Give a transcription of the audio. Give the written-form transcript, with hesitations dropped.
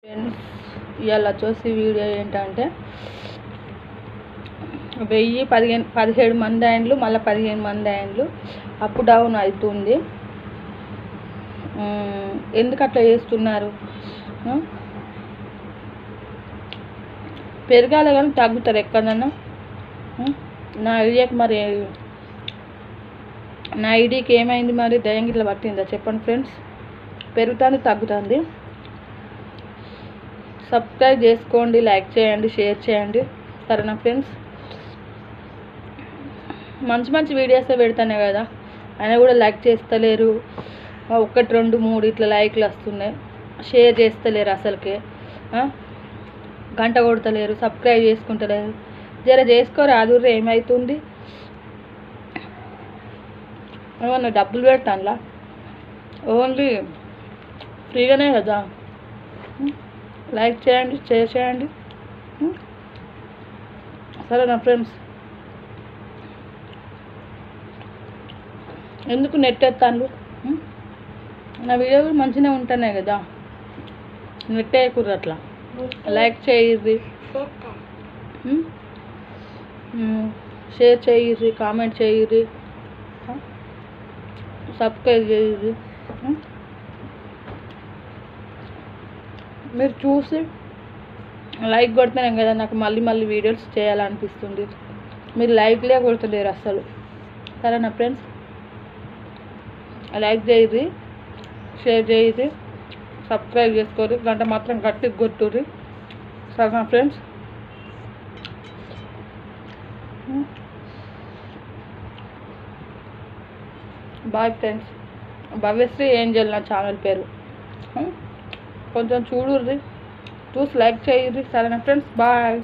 Friends, ఇవాళ వచ్చేసి video ఏంటంటే 17 మంది అయిండ్లు, మళ్ళీ 15 మంది అయిండ్లు. అప్ డౌన్ అవుతుంది. ఎందుకు అట్లా చేస్తున్నారు? పెరగాలి కానీ తగ్గుతారు ఎక్కడన్నా. నా ఐడియాకి మరి నా ఐడియాకి ఏమైంది మరి? దయ్యం గిట్ల పట్టిందా చెప్పండి ఫ్రెండ్స్. పెరుగుతుంది, తగ్గుతుంది. సబ్స్క్రైబ్ చేసుకోండి, లైక్ చేయండి, షేర్ చేయండి, సరేనా ఫ్రెండ్స్. మంచి మంచి వీడియోసే పెడతానే కదా, అయినా కూడా లైక్ చేస్తలేరు. 1, 2, 3 ఇట్లా లైక్లు వస్తున్నాయి, షేర్ చేస్తలేరు, అసలుకే గంట కొడతలేరు, సబ్స్క్రైబ్ చేసుకుంటలేరు. జర చేసుకోరు, ఆదుర్రు. ఏమవుతుంది? ఏమన్నా డబ్బులు పెడతానులా? ఓన్లీ ఫ్రీగానే కదా. లైక్ చేయండి, షేర్ చేయండి, సరేనా ఫ్రెండ్స్. ఎందుకు నెట్ ఎత్తాను? నా వీడియోలు మంచిగా ఉంటున్నాయి కదా, నెట్ వేయకూడదు అట్లా. లైక్ చేయిర్రి, షేర్ చేయిర్రి, కామెంట్ చేయిర్రి, సబ్స్క్రైబ్ చేయిర్రి. మీరు చూసి లైక్ కొడితేనే కదా నాకు మళ్ళీ మళ్ళీ వీడియోస్ చేయాలనిపిస్తుంది. మీరు లైక్లే కొడతలేరు అసలు, సరేనా ఫ్రెండ్స్. లైక్ చేయిర్రి, షేర్ చేయిర్రి, సబ్స్క్రైబ్ చేసుకోరు, గంట మాత్రం గట్టిగా కొట్టుర్రి, సరేనా friends. Bye friends. Bhavyasri Angel నా ఛానల్ పేరు. కొంచెం చూడుర్రి, చూసి లైక్ చేయిర్రి, సరేనా ఫ్రెండ్స్. బాయ్.